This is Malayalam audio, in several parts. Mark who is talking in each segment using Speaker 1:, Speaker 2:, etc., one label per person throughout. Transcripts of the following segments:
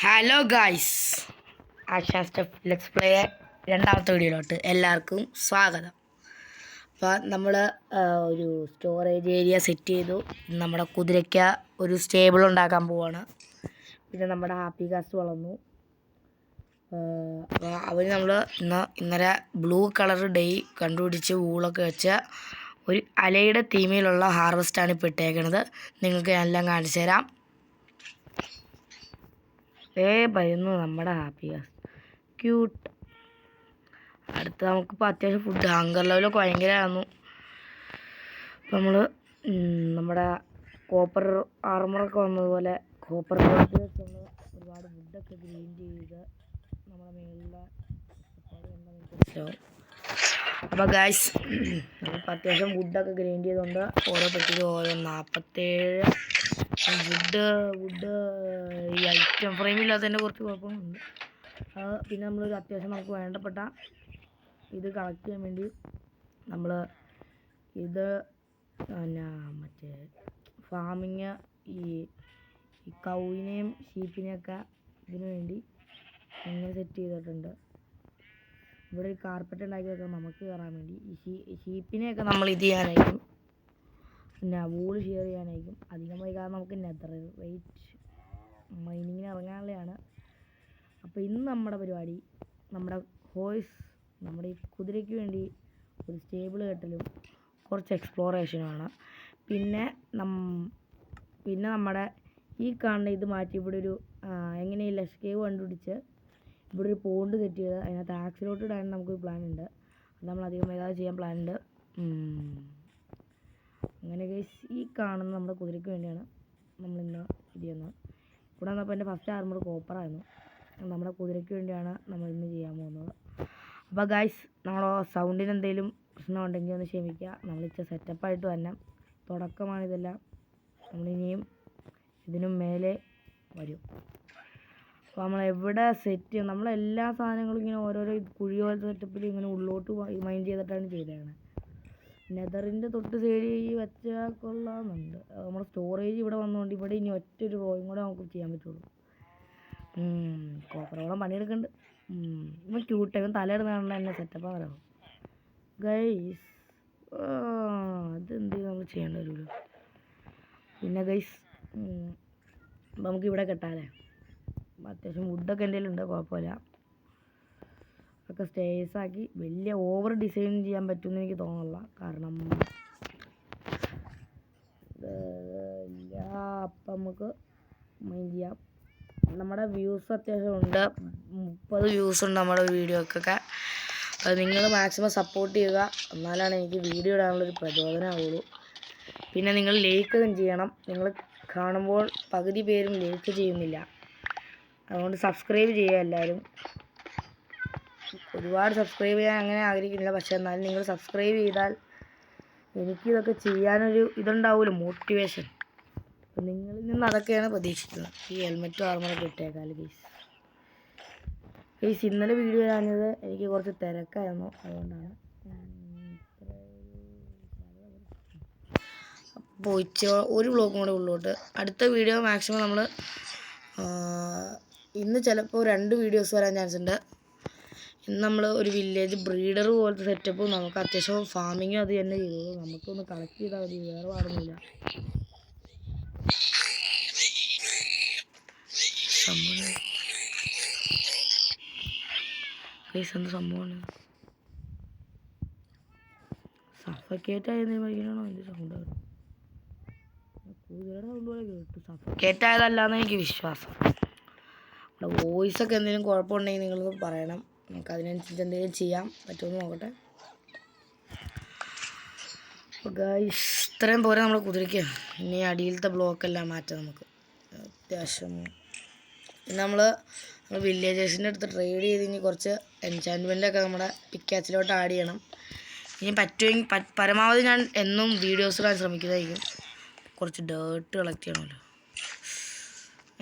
Speaker 1: Hello guys, ASHA step let's play രണ്ടാമത്തെ വീഡിയോയിലോട്ട് എല്ലാവർക്കും സ്വാഗതം. അപ്പോൾ നമ്മൾ ഒരു സ്റ്റോറേജ് ഏരിയ സെറ്റ് ചെയ്തു. നമ്മുടെ കുതിരയ്ക്ക് ഒരു സ്റ്റേബിൾ ഉണ്ടാക്കാൻ പോവാണ്. പിന്നെ നമ്മുടെ ഹാപ്പി കാസ്റ്റ് വളർന്നു. അപ്പോൾ അവർ നമ്മൾ ഇന്നലെ ബ്ലൂ കളർ ഡേ കണ്ടുപിടിച്ച് വൂളൊക്കെ വെച്ച് ഒരു അലയുടെ തീമിലുള്ള ഹാർവെസ്റ്റാണ് ഇപ്പോൾ ഇട്ടേക്കണത്. നിങ്ങൾക്ക് ഞാൻ എല്ലാം കാണിച്ചു തരാം. വരുന്നു നമ്മുടെ ഹാപ്പി കാസ്റ്റ് ക്യൂട്ട്. അടുത്ത് നമുക്കിപ്പോൾ അത്യാവശ്യം ഫുഡ് ഹങ്കർ ലെവലൊക്കെ ഭയങ്കരമായിരുന്നു. അപ്പോൾ നമ്മൾ നമ്മുടെ കോപ്പർ ആർമറൊക്കെ വന്നതുപോലെ കോപ്പർ ഒരുപാട് ഫുഡൊക്കെ ഗ്രീൻ ചെയ്ത് നമ്മുടെ മേളിലെ മനസ്സിലാവും. അപ്പോൾ ഗായ്സ്, നമുക്കിപ്പോൾ അത്യാവശ്യം ഫുഡൊക്കെ ഗ്രൈൻഡ് ചെയ്തുകൊണ്ട് ഓരോ പെട്ടിലും ഓരോ 47 വുഡ് ഈ ഐറ്റം ഫ്രെയിമില്ലാത്തതിൻ്റെ കുറച്ച് കുഴപ്പങ്ങളുണ്ട്. പിന്നെ നമ്മളൊരു അത്യാവശ്യം നമുക്ക് വേണ്ടപ്പെട്ട ഇത് കളക്ട് ചെയ്യാൻ വേണ്ടി നമ്മൾ ഇത് പിന്നെ മറ്റേ ഫാമിങ് ഈ കൗവിനെയും ഷീപ്പിനെയൊക്കെ ഇതിനു വേണ്ടി ഇങ്ങനെ സെറ്റ് ചെയ്തിട്ടുണ്ട്. ഇവിടെ ഒരു കാർപ്പറ്റ് ഉണ്ടാക്കി വെക്കാം നമുക്ക് കയറാൻ വേണ്ടി. ഈ ഷീപ്പിനെയൊക്കെ നമ്മൾ ഇത് ചെയ്യാനായിരിക്കും, പിന്നെ വൂള് ഷെയർ ചെയ്യാനായിരിക്കും. അധികമായി കാരണം നമുക്ക് നെതർ റേറ്റ് മൈനിങ്ങിന് ഇറങ്ങാനുള്ളതാണ്. അപ്പോൾ ഇന്ന് നമ്മുടെ പരിപാടി നമ്മുടെ നമ്മുടെ ഈ കുതിരയ്ക്ക് വേണ്ടി ഒരു സ്റ്റേബിൾ കെട്ടലും കുറച്ച് എക്സ്പ്ലോറേഷനുമാണ്. പിന്നെ നമ്മുടെ ഈ കാണുന്ന ഇത് മാറ്റി ഇവിടെ ഒരു എങ്ങനെയില്ല കേവ് കണ്ടുപിടിച്ച് ഇവിടെ ഒരു പോണ്ട് സെറ്റ് ചെയ്ത് അതിനകത്ത് ആക്സിലോട്ട് ഇടാൻ നമുക്കൊരു പ്ലാൻ ഉണ്ട്. അത് നമ്മൾ അധികം ഏതാതെ ചെയ്യാൻ പ്ലാൻ ഉണ്ട്. അങ്ങനെ ഗൈസ്, ഈ കാണുന്ന നമ്മുടെ കുതിരയ്ക്ക് വേണ്ടിയാണ് നമ്മളിന്ന് ഇത് ചെയ്യുന്നത്. ഇവിടെ വന്നപ്പോൾ എൻ്റെ ഫസ്റ്റ് ആർമർ കോപ്പറായിരുന്നു. നമ്മുടെ കുതിരയ്ക്ക് വേണ്ടിയാണ് നമ്മളിന്ന് ചെയ്യാൻ പോകുന്നത്. അപ്പോൾ ഗൈസ്, നമ്മുടെ സൗണ്ടിന് എന്തെങ്കിലും പ്രശ്നം ഉണ്ടെങ്കിൽ ഒന്ന് ക്ഷമിക്കുക. നമ്മളിച്ച സെറ്റപ്പായിട്ട് തന്നെ തുടക്കമാണിതെല്ലാം. നമ്മളിനിയും ഇതിനും മേലെ വരും. അപ്പോൾ നമ്മളെവിടെ സെറ്റ് ചെയ്യും, നമ്മളെല്ലാ സാധനങ്ങളും ഇങ്ങനെ ഓരോരോ കുഴി പോലത്തെ സെറ്റപ്പിൽ ഇങ്ങനെ ഉള്ളോട്ട് മൈൻഡ് ചെയ്തിട്ടാണ് ചെയ്തതാണ്. നെതറിൻ്റെ തൊട്ട് സൈഡിൽ വെച്ചാൽ കൊള്ളാമെന്നുണ്ട്. നമ്മുടെ സ്റ്റോറേജ് ഇവിടെ വന്നുകൊണ്ട് ഇവിടെ ഇനി ഒറ്റൊരു റോയും കൂടെ നമുക്ക് ചെയ്യാൻ പറ്റുള്ളൂ. കോപ്പറോളം പണിയെടുക്കുന്നുണ്ട്. ഇപ്പം ക്യൂട്ട് ഇവൻ തലയിടുന്ന എന്നെ സെറ്റപ്പാണ് പറയാം ഗൈസ്. അതെന്ത് നമ്മൾ ചെയ്യേണ്ട വരുമല്ലോ. പിന്നെ ഗൈസ്, അപ്പം നമുക്കിവിടെ കെട്ടാല്ലേ. അത്യാവശ്യം വുഡൊക്കെ എൻ്റെ ഉണ്ട്, കുഴപ്പമില്ല. ഒക്കെ സ്റ്റേഴ്സാക്കി വലിയ ഓവർ ഡിസൈൻ ചെയ്യാൻ പറ്റുമെന്ന് എനിക്ക് തോന്നുന്നില്ല. കാരണം അപ്പം നമുക്ക് മൈൻഡ് ചെയ്യാം. നമ്മുടെ വ്യൂസ് അത്യാവശ്യം ഉണ്ട്, 30 വ്യൂസ് ഉണ്ട് നമ്മുടെ വീഡിയോക്കൊക്കെ. അത് നിങ്ങൾ മാക്സിമം സപ്പോർട്ട് ചെയ്യുക, എന്നാലാണ് എനിക്ക് വീഡിയോ ഇടാനുള്ളൊരു പ്രചോദനമാവുള്ളൂ. പിന്നെ നിങ്ങൾ ലൈക്ക് ചെയ്യണം. നിങ്ങൾ കാണുമ്പോൾ പകുതി പേരും ലൈക്ക് ചെയ്യുന്നില്ല. അതുകൊണ്ട് സബ്സ്ക്രൈബ് ചെയ്യുക എല്ലാവരും. ഒരുപാട് സബ്സ്ക്രൈബ് ചെയ്യാൻ അങ്ങനെ ആഗ്രഹിക്കുന്നില്ല, പക്ഷേ എന്നാലും നിങ്ങൾ സബ്സ്ക്രൈബ് ചെയ്താൽ എനിക്കിതൊക്കെ ചെയ്യാനൊരു ഇതുണ്ടാവുമല്ലോ, മോട്ടിവേഷൻ. അപ്പം നിങ്ങളിൽ നിന്ന് അതൊക്കെയാണ് പ്രതീക്ഷിക്കുന്നത്. ഈ ഹെൽമെറ്റും ആർമറൊക്കെ ഇട്ടേക്കാല് ഗൈസ്. ഇന്നലെ വീഡിയോ കാണുന്നത് എനിക്ക് കുറച്ച് തിരക്കായിരുന്നു, അതുകൊണ്ടാണ്. അപ്പോൾ ഒരു വ്ളോഗും കൂടെ ഉള്ളോട്ട് അടുത്ത വീഡിയോ മാക്സിമം നമ്മൾ ഇന്ന് ചിലപ്പോൾ 2 വീഡിയോസ് വരാൻ ചാൻസ് ഉണ്ട്. ഇന്ന് നമ്മൾ ഒരു വില്ലേജ് ബ്രീഡർ പോലത്തെ സെറ്റപ്പ്, നമുക്ക് അത്യാവശ്യം ഫാമിങ്ങും അത് തന്നെ ചെയ്തോളൂ. നമുക്കൊന്ന് കളക്ട് ചെയ്താൽ മതി, വേറെ പാടൊന്നുമില്ല. എന്ത് സംഭവമാണ് സഫക്കേറ്റ് ആയതാണോ എൻ്റെ സൗണ്ട്? കുതിരയുടെ സൗണ്ട് പോലെ കേട്ടു. സഫക്കേറ്റ് ആയതല്ലാന്ന് എനിക്ക് വിശ്വാസം. വോയിസൊക്കെ എന്തെങ്കിലും കുഴപ്പമുണ്ടെങ്കിൽ നിങ്ങളൊന്ന് പറയണം, നമുക്ക് അതിനനുസരിച്ച് എന്തെങ്കിലും ചെയ്യാൻ പറ്റുമെന്ന് നോക്കട്ടെ. അപ്പോൾ ഗൈസ്, ഇത്രയും പോരെ നമ്മൾ കുതിരയ്ക്ക്. ഇനി അടിയിലത്തെ ബ്ലോക്കെല്ലാം മാറ്റാം നമുക്ക് അത്യാവശ്യം. പിന്നെ നമ്മൾ വില്ലേജേഴ്സിൻ്റെ അടുത്ത് ട്രേഡ് ചെയ്ത് ഇനി കുറച്ച് എൻചാൻമെൻ്റൊക്കെ നമ്മുടെ പിക്കാച്ചിലോട്ട് ആഡ് ചെയ്യണം. ഇനി പറ്റുമെങ്കിൽ പരമാവധി ഞാൻ എന്നും വീഡിയോസ് ഇടാൻ ശ്രമിക്കുന്നതായിരിക്കും. കുറച്ച് ഡേർട്ട് കളക്ട് ചെയ്യണമല്ലോ.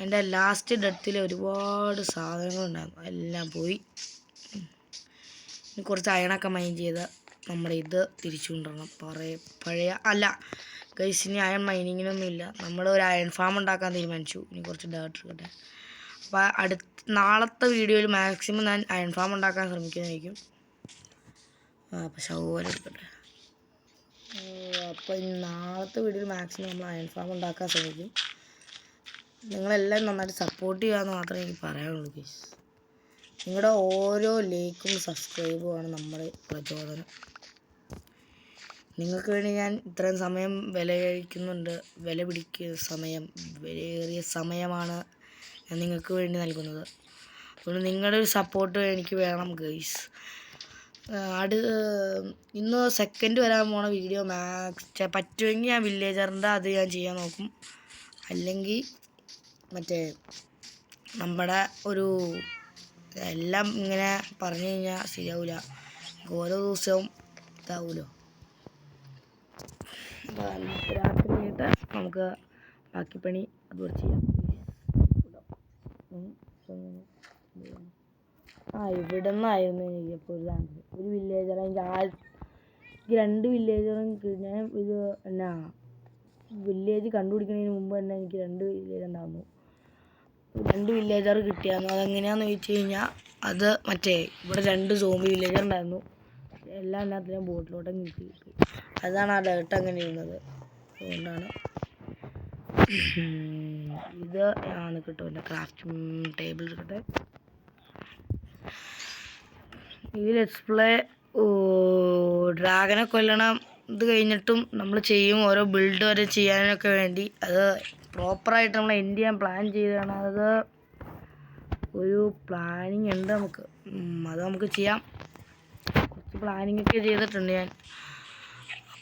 Speaker 1: എൻ്റെ ലാസ്റ്റ് ഡെത്തിൽ ഒരുപാട് സാധനങ്ങളുണ്ടായിരുന്നു, എല്ലാം പോയി. ഇനി കുറച്ച് അയണൊക്കെ മൈൻ ചെയ്ത് നമ്മുടെ ഇത് തിരിച്ചു കൊണ്ടുവരണം. പഴയ അല്ല ഗൈസ്, ഇനി അയൺ മൈനിങ്ങിനൊന്നുമില്ല. നമ്മൾ ഒരു അയൺ ഫാം ഉണ്ടാക്കാൻ തീരുമാനിച്ചു. ഇനി കുറച്ച് ഡേർട്ട് എടുക്കട്ടെ. അപ്പോൾ നാളത്തെ വീഡിയോയിൽ മാക്സിമം ഞാൻ അയൺ ഫാം ഉണ്ടാക്കാൻ ശ്രമിക്കുന്നതായിരിക്കും. അപ്പോൾ ഷവർ എടുക്കട്ടെ. അപ്പോൾ നാളത്തെ വീഡിയോയിൽ മാക്സിമം നമ്മൾ അയൺ ഫാം ഉണ്ടാക്കാൻ ശ്രമിക്കും. നിങ്ങളെല്ലാം നന്നായിട്ട് സപ്പോർട്ട് ചെയ്യാമെന്ന് മാത്രമേ എനിക്ക് പറയാനുള്ളൂ ഗൈസ്. നിങ്ങളുടെ ഓരോ ലൈക്കും സബ്സ്ക്രൈബുമാണ് നമ്മുടെ പ്രചോദനം. നിങ്ങൾക്ക് വേണ്ടി ഞാൻ ഇത്രയും സമയം വില പിടിക്കുന്ന സമയം, വിലയേറിയ സമയമാണ് ഞാൻ നിങ്ങൾക്ക് വേണ്ടി നൽകുന്നത്. അതുകൊണ്ട് നിങ്ങളുടെ ഒരു സപ്പോർട്ട് എനിക്ക് വേണം ഗൈസ്. ഇന്ന് സെക്കൻഡ് വരാൻ പോണ വീഡിയോ പറ്റുമെങ്കിൽ ഞാൻ വില്ലേജറിൻ്റെ അത് ഞാൻ ചെയ്യാൻ നോക്കും. അല്ലെങ്കിൽ മറ്റേ നമ്മുടെ ഒരു എല്ലാം ഇങ്ങനെ പറഞ്ഞു കഴിഞ്ഞാൽ ശരിയാവില്ല. ഓരോ ദിവസവും ഇതാവുമല്ലോ. രാത്രി കഴിഞ്ഞിട്ട് നമുക്ക് ബാക്കി പണി അതുപോലെ ചെയ്യാം. ഇവിടെ നിന്നായിരുന്നു എനിക്ക് ഇപ്പോൾ ഒരു വില്ലേജർ എനിക്ക് 2 വില്ലേജറും ഞാൻ ഇത് എന്നാ വില്ലേജ് കണ്ടുപിടിക്കുന്നതിന് മുമ്പ് തന്നെ എനിക്ക് 2 വില്ലേജ് ഉണ്ടായിരുന്നു. 2 വില്ലേജർ കിട്ടിയായിരുന്നു. അതെങ്ങനെയാണെന്ന് ചോദിച്ചു കഴിഞ്ഞാൽ അത് മറ്റേ ഇവിടെ 2 സോംബി വില്ലേജർ ഉണ്ടായിരുന്നു. എല്ലാം എല്ലാത്തിനും ബോട്ടിലോട്ടങ്ങ് കിട്ടി. അതാണ് ആ ഡേർട്ട് അങ്ങനെ ഇരുന്നത്. അതുകൊണ്ടാണ് ഇത് ആണ് കിട്ടും. എൻ്റെ ക്രാഫ്റ്റിംഗ് ടേബിൾ കിട്ടെ. ഈ ലെറ്റ്സ് പ്ലേ ഡ്രാഗനെ കൊല്ലണം ഇത് കഴിഞ്ഞിട്ടും നമ്മൾ ചെയ്യും. ഓരോ ബിൽഡ് വരെ ചെയ്യാനൊക്കെ വേണ്ടി അത് പ്രോപ്പറായിട്ട് നമ്മൾ എൻഡ് ചെയ്യാൻ പ്ലാൻ ചെയ്തതാണ്. അത് ഒരു പ്ലാനിങ് ഉണ്ട് നമുക്ക്. അത് നമുക്ക് ചെയ്യാം. കുറച്ച് പ്ലാനിങ് ഒക്കെ ചെയ്തിട്ടുണ്ട് ഞാൻ.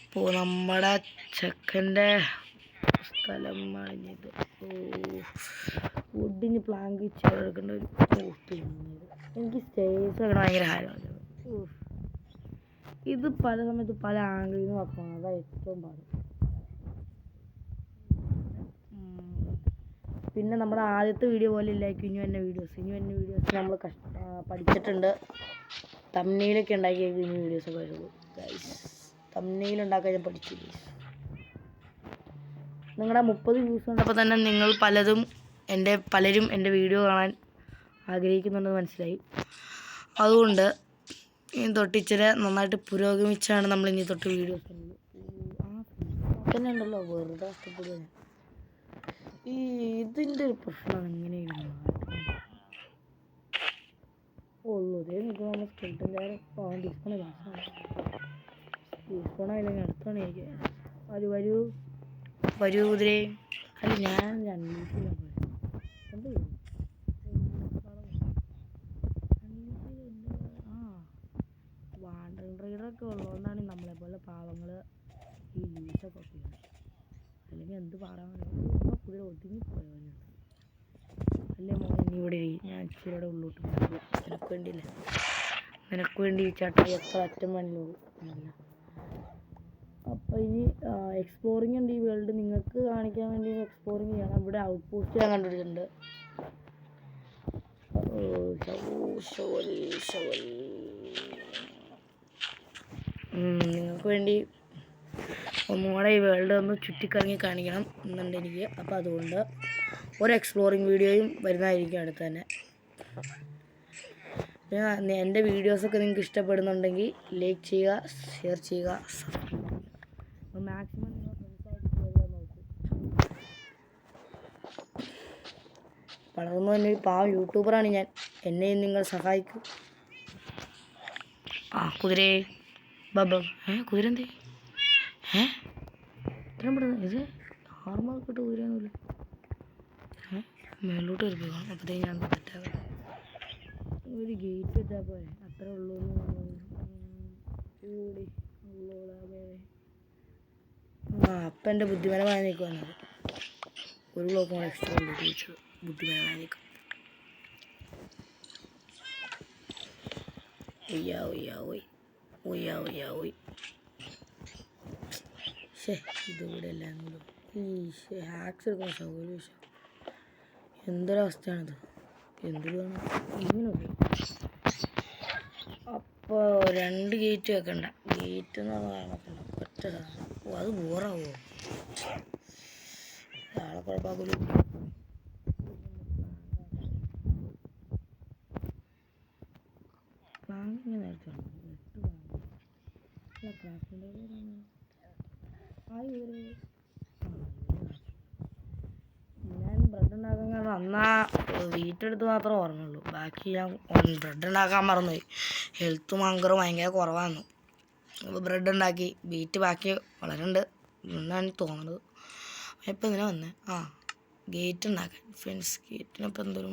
Speaker 1: അപ്പോൾ നമ്മുടെ ചെക്കൻ്റെ സ്ഥലം അണിഞ്ഞത് വുഡിന് പ്ലാങ്ക് ചേർക്കേണ്ട ഒരു എനിക്ക് സ്റ്റേജ് ഒക്കെ ഭയങ്കര ഹാരമാണ്. ഇത് പല സമയത്ത് പല ആംഗിളിൽ നിന്ന് വെക്കണം. അതാണ് ഏറ്റവും പാട്. പിന്നെ നമ്മുടെ ആദ്യത്തെ വീഡിയോ പോലെ ഇല്ല ഇനി എന്നെ വീഡിയോസ് നമ്മൾ പഠിച്ചിട്ടുണ്ട്. തംബ്നെയിലൊക്കെ ഉണ്ടാക്കിയ ഇനി വീഡിയോസൊക്കെ വരുള്ളൂ ഗൈസ്. തംബ്നെയിൽ ഉണ്ടാക്കാൻ ഞാൻ പഠിച്ചില്ല. നിങ്ങളുടെ 30 വ്യൂസ് കണ്ടപ്പോൾ തന്നെ നിങ്ങൾ പലരും എൻ്റെ വീഡിയോ കാണാൻ ആഗ്രഹിക്കുന്നുണ്ടെന്ന് മനസ്സിലായി. അതുകൊണ്ട് ഇനി തൊട്ടിച്ചിരി നന്നായിട്ട് പുരോഗമിച്ചാണ് നമ്മൾ ഇനി തൊട്ട് വീഡിയോസ് തന്നെ ഉണ്ടല്ലോ. വെറുതെ കഷ്ടപ്പെടുക. ഇതിൻ്റെ ഒരു പ്രശ്നം എങ്ങനെയാണ് ഉള്ളതേ നമുക്ക് സ്കെൽറ്റൻ ഡിസ്പോണായില്ലെങ്കിൽ അടുത്താണ് എനിക്ക്. വരൂ കുതിരേ. അല്ല ഞാൻ 2 വാണ്ടറിങ് റൈഡറൊക്കെ ഉള്ളതുകൊണ്ടാണ് നമ്മളെപ്പോലെ പാവങ്ങൾ ഈ ലീസൊക്കെ ചെയ്യുന്നത്. അല്ലെങ്കിൽ എന്ത് പാടാൻ കുതിര ഒതുങ്ങിപ്പോയവരുണ്ട്. അല്ലേ മോനെ നീ ഇവിടെ ഞാൻ ഇച്ചിരി ഇവിടെ ഉള്ളോട്ട് നിനക്ക് വേണ്ടി ചേട്ടാ എത്ര അറ്റം വേണമല്ലോ. അപ്പോൾ ഇനി എക്സ്പ്ലോറിങ് ഉണ്ട് ഈ വേൾഡ്. നിങ്ങൾക്ക് കാണിക്കാൻ വേണ്ടി എക്സ്പ്ലോറിങ് ചെയ്യണം. ഇവിടെ ഔട്ട് പോസ്റ്റ് ഞാൻ കണ്ടുപിടിച്ചിട്ടുണ്ട്. നിങ്ങൾക്ക് വേണ്ടി ഒന്നുകൂടെ ഈ വേൾഡ് ഒന്ന് ചുറ്റിക്കറങ്ങി കാണിക്കണം എന്നുണ്ട് എനിക്ക്. അപ്പോൾ അതുകൊണ്ട് ഒരു എക്സ്പ്ലോറിങ് വീഡിയോയും വരുന്നതായിരിക്കും അടുത്ത് തന്നെ. പിന്നെ എൻ്റെ വീഡിയോസൊക്കെ നിങ്ങൾക്ക് ഇഷ്ടപ്പെടുന്നുണ്ടെങ്കിൽ ലൈക്ക് ചെയ്യുക, ഷെയർ ചെയ്യുക, സബ്സ്ക്രൈബ് ചെയ്യുക. അപ്പോൾ മാക്സിമം നിങ്ങൾ ഫ്രണ്ട്സായിട്ട് ഷെയർ ചെയ്യാൻ നോക്കും. വളർന്നു തന്നെ ഒരു പാവം യൂട്യൂബറാണ് ഞാൻ. എന്നെയും നിങ്ങൾ സഹായിക്കും. കുതിരേ കുതിര എന്തേ ഇത്രയും പെടുന്നത്? ഇത് ഹാർമാർക്കിട്ട് കുതിരയൊന്നുമില്ല. മേലോട്ട് കയറി കാണും. അപ്പോഴത്തേക്ക് ഞാൻ തെറ്റാകാം. ഒരു ഗേറ്റ് വെച്ചാൽ പോലെ അത്രേ ഉള്ളൂ. അപ്പം എൻ്റെ ബുദ്ധിപരമായ നീക്കമാണ്. ഒരു ബ്ലോക്ക് കൂടെ എക്സ്ട്രാ ചോദിച്ചു. ബുദ്ധിപരമായ നീക്കം. ഇതിവിടെ എല്ലാം കൂടെ ഹാക്സ് എടുക്കുന്ന സൗകര്യം. എന്തൊരവസ്ഥയാണിത്. എന്തൊരു വേണം ഇങ്ങനെയൊക്കെ. അപ്പോൾ 2 ഗേറ്റ് വെക്കണ്ട. ഗേറ്റ് എന്ന് പറഞ്ഞാൽ ഒറ്റ സാധനം. അത് ബോറാവോ? ആളെ കുഴപ്പമാക്കലും. ഇങ്ങനെ നേരത്തെ ഞാൻ ബ്രെഡ് ഉണ്ടാക്കാൻ കാരണം അന്നാ വീട്ടെടുത്ത് മാത്രമേ ഓർമ്മയുള്ളൂ. ബാക്കി ഞാൻ ബ്രെഡ് ഉണ്ടാക്കാൻ മറന്നുപോയി. ഹെൽത്ത് ഭയങ്കര കുറവായിരുന്നു. അപ്പോൾ ബ്രെഡ് ഉണ്ടാക്കി. ബീറ്റ് ബാക്കി വളരെ ഉണ്ട് എന്നാണ് തോന്നുന്നത്. ഇപ്പം ഇങ്ങനെ വന്നേ ഗേറ്റ് ഉണ്ടാക്കാൻ ഫ്രണ്ട്സ്. ഗേറ്റിനപ്പം എന്തൊരു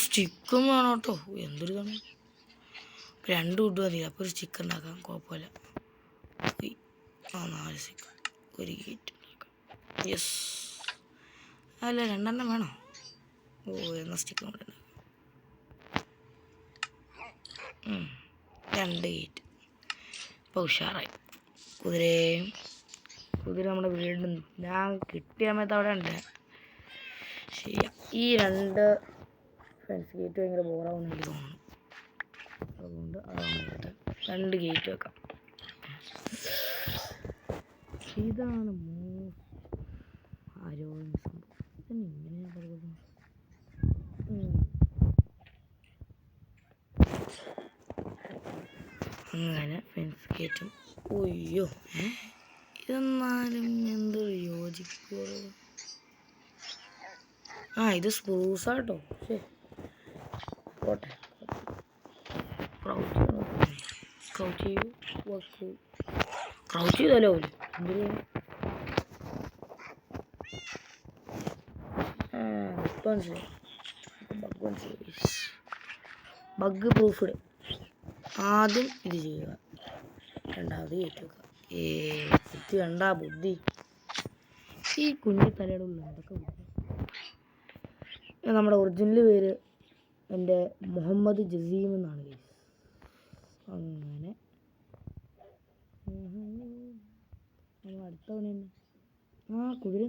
Speaker 1: സ്റ്റിക്കും വേണം കേട്ടോ. എന്തൊരു ഇതാണ്. 2 wood മതി. അപ്പോൾ ഒരു സ്റ്റിക്ക് ഉണ്ടാക്കാം, കുഴപ്പമില്ല. 4 സ്റ്റിക്ക് ഒരു ഗേറ്റ് ഉണ്ടാക്കാം. യെസ്, അല്ല 2 വേണോ? എന്ന സ്റ്റിക്ക് കൊണ്ട് 2 ഗേറ്റ്. ഇപ്പോൾ ഉഷാറായി. കുതിര നമ്മുടെ വീട് ഞാൻ കിട്ടിയ സമയത്ത് അവിടെ ഉണ്ട്. ശരിയാ, ഈ 2 ഫ്രണ്ട്സ് ഗേറ്റ് ഭയങ്കര ബോറാവുന്ന എനിക്ക് തോന്നുന്നു. അതുകൊണ്ട് അതാണ് 2 ഗേറ്റ് വെക്കാം. ഇതാണ് ആരോഗ്യ സംഭവം. ഇങ്ങനെ പറയുന്നത് അങ്ങനെ ഫ്രണ്ട്സ് ഗേറ്റും. ഒയ്യോ, ഇതെന്നാലും എന്തൊരു യോജിക്കുക. ഇത് സ്പ്രൂസാട്ടോ. പോട്ടെ, ക്രൗച്ച് ചെയ്യൂ, വെക്കൂ. ക്രൗച്ച് ചെയ്താലോ എന്തൊരു ബഗ് പ്രൂഫ്ഡ്. ആദ്യം ഇത് ചെയ്യുക, രണ്ടാമത് കയറ്റി വെക്കുക. ബുദ്ധി കണ്ടാ ബുദ്ധി. ഈ കുഞ്ഞി തലയുടെ ഉള്ളിൽ എന്തൊക്കെ ബുദ്ധി. നമ്മുടെ ഒറിജിനൽ പേര് എൻ്റെ മുഹമ്മദ് ജസീം എന്നാണ്. അങ്ങനെ നമ്മൾ അടുത്ത പണി തന്നെ. കുതിര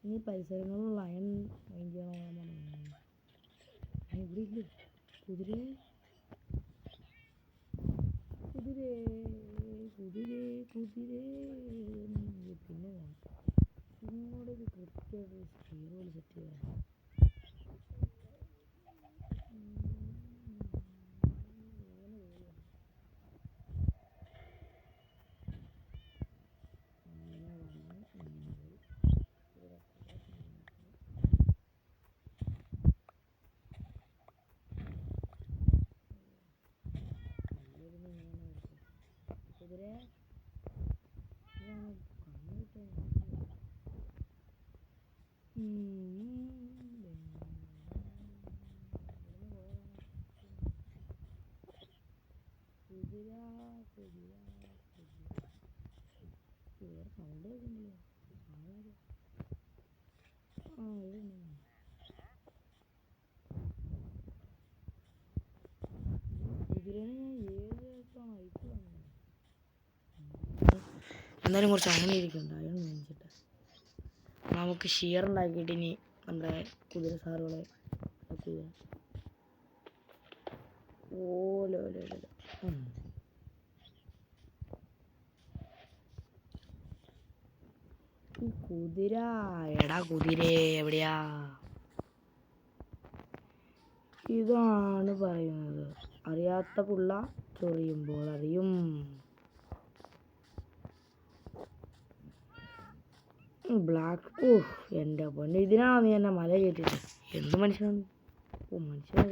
Speaker 1: ഈ പരിസരങ്ങളിലുള്ള അയൺ ചെയ്യണം. ഇവിടെ ഇല്ലേ കുതിരേ? പിന്നെ ഇങ്ങോട്ടേക്ക് കൃത്യമായിട്ട് സ്പീഡ് സെറ്റ് ചെയ്യാൻ. കുതിര സൗണ്ട് കേൾക്കുന്നില്ലേ? എന്തായാലും കുറച്ച് അയൺ ഇരിക്കുന്നുണ്ട്. അയൺ മേടിച്ചിട്ട് നമുക്ക് ഷിയർ ഉണ്ടാക്കിയിട്ട് ഇനി നമ്മുടെ കുതിര സാറുകളെ ഓലോ ഈ കുതിര കുതിരേ എവിടെയാ? ഇതാണ് പറയുന്നത്, അറിയാത്ത പുള്ള ചൊറിയുമ്പോൾ അറിയും. ബ്ലാക്ക്. എൻ്റെ പൊന്നെ, ഇതിനാണോ നീ എന്നെ മല കയറ്റിട്ട്? എന്ത് മനുഷ്യനാണ്? മനുഷ്യനെ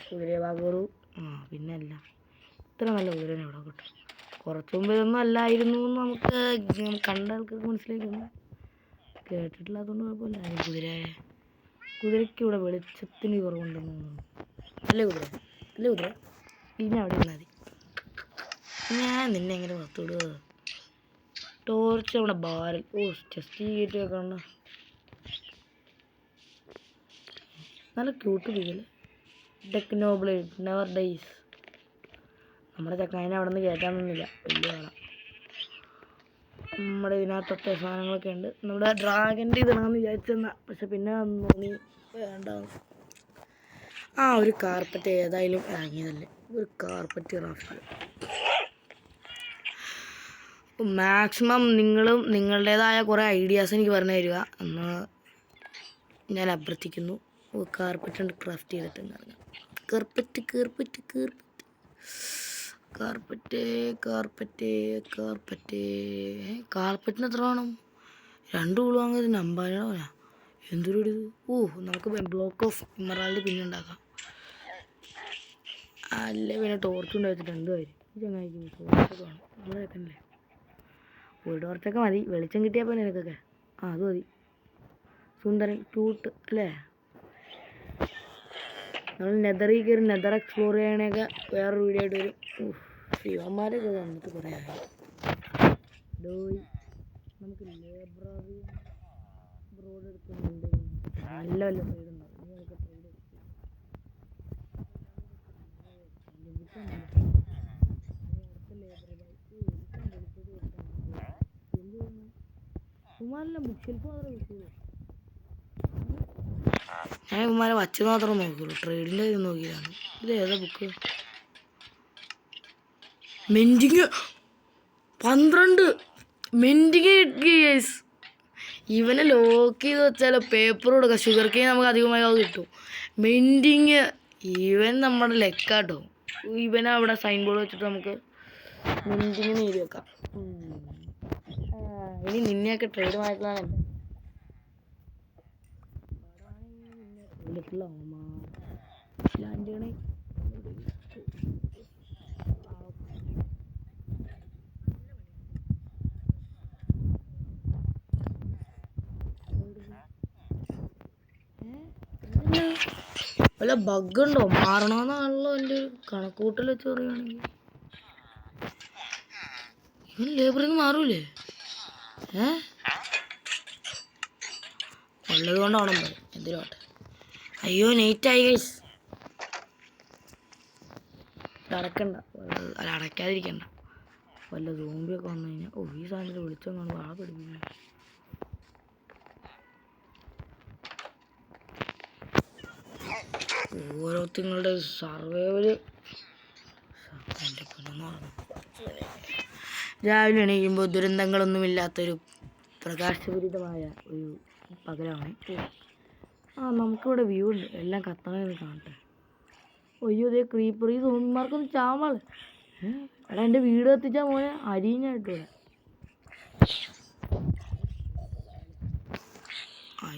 Speaker 1: കുതിരയെ വാങ്ങോളൂ. പിന്നല്ല, ഇത്ര നല്ല കുതിരനെ ഇവിടെ കിട്ടും. കുറച്ച് മുമ്പ് ഇതൊന്നും അല്ലായിരുന്നു എന്ന് നമുക്ക് കണ്ട ആൾക്കാർക്ക് മനസ്സിലാക്കുന്നു. കേട്ടിട്ടില്ലാത്തതുകൊണ്ട് കുഴപ്പമില്ല. കുതിരയ്ക്ക് ഇവിടെ വെളിച്ചത്തിന് കുറവുണ്ടെന്ന് തോന്നുന്നു. അല്ലേ കുതിര ഇനി അവിടെ ഇരുന്നാൽ മതി. ഞാൻ നിന്നെ എങ്ങനെ പുറത്തു വിടുക? ടോർച്ച് അവിടെ ബാരൽ. ചെസ്റ്റ് കയറ്റി വെക്കണ്ട. നല്ല ക്യൂട്ട് പിക്കല്ലേ. Technoblade never dies. നമ്മുടെ ചക്കായനെ അവിടെ നിന്ന് കയറ്റാനൊന്നുമില്ല, വലിയ ആളാണ്. നമ്മുടെ ഇതിനകത്തൊക്കെ സാധനങ്ങളൊക്കെ ഉണ്ട്. നമ്മുടെ ഡ്രാഗൻ്റെ ഇതാണെന്ന് വിചാരിച്ചെന്നാ, പക്ഷെ പിന്നെ തോന്നി വേണ്ട. ഒരു കാർപ്പറ്റ് ഏതായാലും ഇറങ്ങിയതല്ലേ, ഒരു കാർപ്പറ്റ് റാഫ്റ്റ്. മാക്സിമം നിങ്ങളും നിങ്ങളുടേതായ കുറേ ഐഡിയാസ് എനിക്ക് പറഞ്ഞു തരിക. ഞാൻ അഭ്യർത്ഥിക്കുന്നു. കാർപ്പറ്റ് ഉണ്ട്, ക്രാഫ്റ്റ് ചെയ്തിട്ടുണ്ടായിരുന്നു. Carpet carpet carpet carpet carpet carpet കാർപ്പറ്റിന് എത്ര വേണം? 2 ഉള്ളു വാങ്ങുന്നത് 50 എന്തൊരു ഇത്. നമുക്ക് ബ്ലോക്ക് ഓഫ് ഇമറാൾഡ് പിന്നെ ഉണ്ടാക്കാം. അല്ലേ പിന്നെ ടോർച്ച് കൊണ്ട് വെച്ചിട്ട് എന്ത് കാര്യം? ചങ്ങായിക്കും ടോർച്ചൊക്കെ വേണം. നമ്മൾ വെക്കണല്ലേ? ഒരു ടോർച്ചൊക്കെ മതി. വെളിച്ചം കിട്ടിയപ്പോൾ നിനക്കൊക്കെ അത് മതി. സുന്ദരൻ ക്യൂട്ട് അല്ലേ? നമ്മൾ നെതറിൽ കയറി നെതർ എക്സ്പ്ലോർ ചെയ്യണൊക്കെ വേറൊരു വീഡിയോ ആയിട്ട് വരും. ശിവന്മാരൊക്കെ വന്നിട്ട് കുറേ ആയി. നമുക്ക് ലൈബ്രറി ബ്രോഡ് എടുക്കുന്നുണ്ട്. നല്ല വല്ല ട്രേഡ് ഉണ്ടാവും. ഇനി നമുക്ക് ട്രേഡ് ഉമാരെല്ലാം ബുക്ക് ഷെൽഫ് മാത്രമേ കിട്ടുള്ളൂ. ഞാൻ ഉമാരെ വച്ച് മാത്രം നോക്കുള്ളൂ. ട്രേഡിൻ്റെ കാര്യം നോക്കിയതാണ്. ഇത് ഏതാ ബുക്ക്? മെൻറ്റിങ് 12 മെൻറ്റിങ് കിട്ടി ഗൈസ്. ഇവനെ ലോക്ക് ചെയ്ത് വെച്ചാലോ പേപ്പർ കൊടുക്കാം. ഷുഗർ കെയിൻ നമുക്ക് അധികമായി അത് കിട്ടും. മെൻറ്റിങ് ഇവൻ നമ്മുടെ ലെക്കാട്ടോ. ഇവനെ അവിടെ സൈൻ ബോർഡ് വെച്ചിട്ട് നമുക്ക് മെൻറ്റിങ് നീതി വെക്കാം. ഇനി നിന്നെയൊക്കെ ട്രേഡ് മാറ്റുന്നതാണ് എൻ്റെ. വല്ല ബഗ്ഗുണ്ടോ? മാറണമെന്നാണല്ലോ എൻ്റെ ഒരു കണക്കൂട്ടൽ വെച്ച് പറയുകയാണെങ്കിൽ. ഇവൻ ലേബറിൽ നിന്ന് മാറൂലേ? ഉള്ളത് കൊണ്ടാവണം പറയും. എന്തിനോട്ടെ. അയ്യോ നെയ്റ്റായി ഗൈസ്. അടക്കണ്ട, അല്ല അടയ്ക്കാതിരിക്കണ്ട. വല്ല സോംബിയൊക്കെ വന്നു കഴിഞ്ഞാൽ ഈ സാധനത്തിൽ വിളിച്ചം കാണുമ്പോൾ ആളെ പഠിപ്പിക്കുന്നു. ഓരോരുത്തങ്ങളുടെ സർവൈവല് എൻ്റെ പൊന്നെന്ന് പറഞ്ഞു. രാവിലെ എണീക്കുമ്പോൾ ദുരന്തങ്ങളൊന്നുമില്ലാത്തൊരു പ്രകാശപൂരിതമായ ഒരു പകലാണ്. നമുക്കിവിടെ വ്യൂ ഉണ്ട്. എല്ലാം കത്തണമെന്ന് കാണട്ടെ. അയ്യോ അതേ ക്രീപ്പർ. ഈ സോമിമാർക്കൊന്ന് ചാവാള്. എടാ എൻ്റെ വീട് കത്തിച്ചാൽ മോനെ അരിഞ്ഞായിട്ടിവിടെ.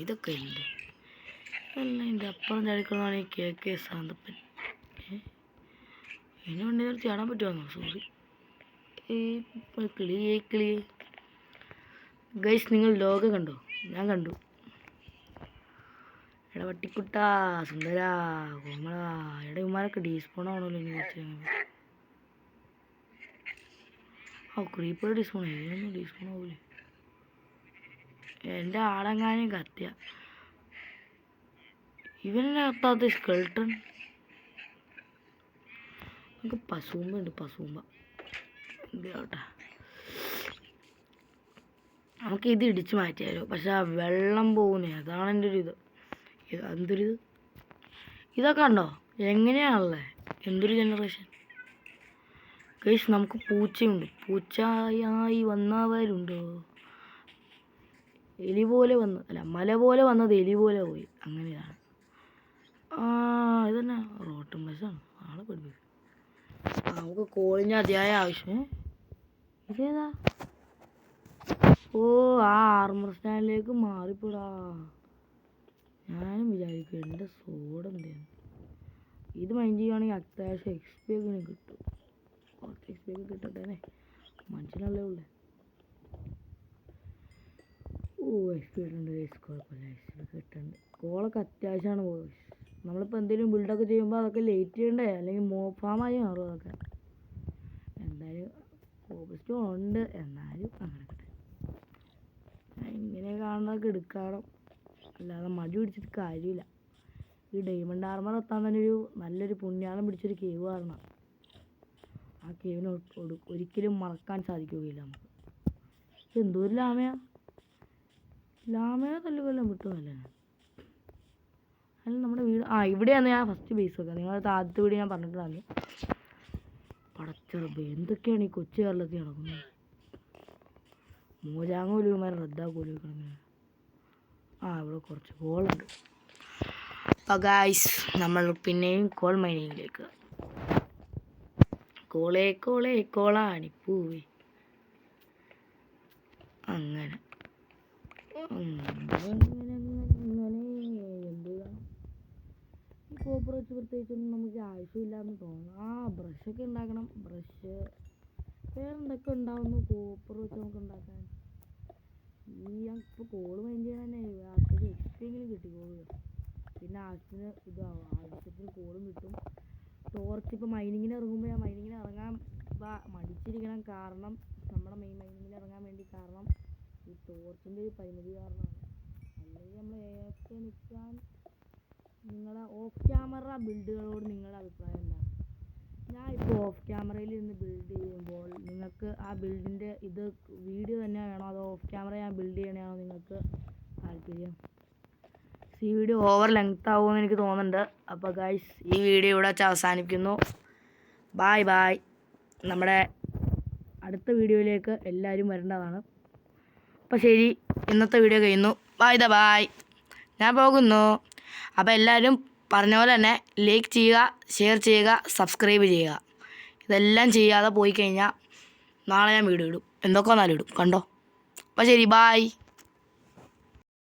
Speaker 1: ഇതൊക്കെ ഉണ്ട്. എല്ലാം എൻ്റെ അപ്പുറം ചടിക്കുന്നതാണ് ഈ KK സാന്തപ്പൻ. ഇതിന് വേണ്ടി നേരത്തെ ചാടാൻ പറ്റുമോ? സോറി. കിളി ഗൈസ്, നിങ്ങൾ ലോക കണ്ടോ? ഞാൻ കണ്ടു. എടാ വട്ടിക്കുട്ട, സുന്ദര, കോമള. എടാ ഇവന്മാരൊക്കെ ഡീസ്പോൺ ആവണമല്ലോ. ഇനി കുറച്ച് ക്രീപ്പർ ഡീസ്പോൺ. ഇതിനൊന്നും ഡീസ്പോൺ ആവൂലേ? എൻ്റെ ആളെങ്ങാനും കത്തിയ ഇവനെ കത്താത്ത സ്കെൽട്ടൺ. നമുക്ക് പശുമ്പ ഉണ്ട്. പശുമ്പ എന്തിനാവട്ടെ. നമുക്ക് ഇത് ഇടിച്ച് മാറ്റിയാലോ. പക്ഷെ ആ വെള്ളം പോകുന്നേ, അതാണ് എൻ്റെ ഒരു ഇത്. എന്തൊരിത് ഇതൊക്കെ ഉണ്ടോ? എങ്ങനെയാണല്ലേ? എന്തൊരു ജനറേഷൻ ഗൈസ്. നമുക്ക് പൂച്ചയുണ്ട്. പൂച്ചയായി വന്നവരുണ്ടോ? എലി പോലെ വന്ന്, അല്ല മല പോലെ വന്നത് എലി പോലെ പോയി. അങ്ങനെയാണ്. ഇതന്നെ റോട്ടും ബസ്സാണ്. ആളെ പഠിപ്പിക്കും. നമുക്ക് കോളിന് അതിയായ ആവശ്യം. ഇതേതാ? ആ ആർമർ സ്റ്റാൻഡിലേക്ക് മാറിപ്പോടാ. ഞാനും വിചാരിക്കും എൻ്റെ സോഡ് എന്തെയാണ്. ഇത് മൈൻഡ് ചെയ്യുകയാണെങ്കിൽ അത്യാവശ്യം XP ഒക്കെ കിട്ടും. കുറച്ച് XP ഒക്കെ കിട്ടട്ടെ. മനുഷ്യനല്ലേ ഉള്ളേ. XP കിട്ടുന്നുണ്ട്. കുഴപ്പമില്ല, XP കിട്ടുന്നുണ്ട്. കോളൊക്കെ അത്യാവശ്യമാണ് പോയി. നമ്മളിപ്പോൾ എന്തെങ്കിലും ബിൽഡൊക്കെ ചെയ്യുമ്പോൾ അതൊക്കെ ലേറ്റ് ചെയ്യണ്ടേ? അല്ലെങ്കിൽ മോഫാമായി മാറും അതൊക്കെ. എന്തായാലും ഓബസ്റ്റോ ഉണ്ട്. എന്നാലും അങ്ങനെ ഇങ്ങനെ കാണുന്നതൊക്കെ എടുക്കണം. അല്ലാതെ മടി പിടിച്ചിട്ട് കാര്യമില്ല. ഈ ഡയമണ്ട് ആർമർ എത്താൻ തന്നെ നല്ലൊരു പുണ്യാളം പിടിച്ചൊരു കേവ് കാരണം. ആ കേവിന് ഒരിക്കലും മറക്കാൻ സാധിക്കുകയില്ല നമുക്ക്. എന്തോ ഒരു ലാമയെ തല്ലുകൊല്ലം വിട്ടുമല്ലേ. അല്ല നമ്മുടെ വീട് ഇവിടെയാണ് ഞാൻ ഫസ്റ്റ് ബേസ് വെക്കുക. നിങ്ങളടുത്ത് ആദ്യത്തെ വീട് ഞാൻ പറഞ്ഞിട്ടുണ്ടായിരുന്നു. പടച്ചറബ്, എന്തൊക്കെയാണ് ഈ കൊച്ചു കേരളത്തിൽ നടക്കുന്നത്? മോജാങ്ങോലുമാരെ റദ്ദാക്കോലും കിടക്കുന്നത്. ഇവിടെ കുറച്ച് കോളുണ്ട്. അപ്പോൾ ഗായ്സ് നമ്മൾ പിന്നെയും കോൾ മൈനിങ്ങിലേക്ക്. കോളാണിപ്പൂവേ. അങ്ങനെ എന്തുവാ ഈ കോപ്പർ വെച്ച് പ്രത്യേകിച്ചൊന്നും നമുക്ക് ആവശ്യമില്ലാന്ന് തോന്നുന്നു. ബ്രഷൊക്കെ ഉണ്ടാക്കണം. ബ്രഷ് വേറെന്തൊക്കെ ഉണ്ടാവുന്നു കോപ്പർ വെച്ച് നമുക്ക് ഉണ്ടാക്കാൻ. ഇപ്പോൾ കോള് മൈൻഡ് ചെയ്യാൻ തന്നെ ആവശ്യത്തിന് എക്സ്പെങ്കിലും കിട്ടിക്കോളൂ. പിന്നെ ആവശ്യത്തിന് കോളും കിട്ടും. ടോർച്ച് ഇപ്പോൾ മൈനിങ്ങിന് ഇറങ്ങുമ്പോൾ മൈനിങ്ങിന് ഇറങ്ങാൻ മടിച്ചിരിക്കണം. കാരണം നമ്മുടെ മൈനിങ്ങിന് ഇറങ്ങാൻ വേണ്ടി കാരണം ഈ ടോർച്ചിൻ്റെ ഒരു പരിമിതി കാരണമാണ്. അല്ലെങ്കിൽ നമ്മൾ AFK നിൽക്കാൻ നിങ്ങളുടെ ഓഫ് ക്യാമറ ബിൽഡുകളോട് നിങ്ങളുടെ അഭിപ്രായം എന്താണ്? ഞാൻ ഇപ്പോൾ ഓഫ് ക്യാമറയിൽ നിന്ന് ബിൽഡ് ചെയ്യുമ്പോൾ നിങ്ങൾക്ക് ആ ബിൽഡിൻ്റെ ഇത് വീഡിയോ തന്നെ വേണോ അതോ ഓഫ് ക്യാമറ ഞാൻ ബിൽഡ് ചെയ്യണതാണോ നിങ്ങൾക്ക് താല്പര്യം? ഈ വീഡിയോ ഓവർ ലെങ്ത് ആവുമെന്ന് എനിക്ക് തോന്നുന്നുണ്ട്. അപ്പോൾ ഗൈസ് ഈ വീഡിയോ ഇവിടെ വെച്ച് അവസാനിപ്പിക്കുന്നു. Bye bye. നമ്മുടെ അടുത്ത വീഡിയോയിലേക്ക് എല്ലാവരും വരേണ്ടതാണ്. അപ്പോൾ ശരി, ഇന്നത്തെ വീഡിയോ കഴിയുന്നു. ബായ്. ഞാൻ പോകുന്നു. അപ്പോൾ എല്ലാവരും പറഞ്ഞ പോലെ തന്നെ ലൈക്ക് ചെയ്യുക, ഷെയർ ചെയ്യുക, സബ്സ്ക്രൈബ് ചെയ്യുക. ഇതെല്ലാം ചെയ്യാതെ പോയി കഴിഞ്ഞാൽ നാളെ ഞാൻ വീഡിയോ ഇടും. എന്തൊക്കെ വന്നാലും ഇടും. കണ്ടോ? അപ്പോൾ ശരി, ബായ്.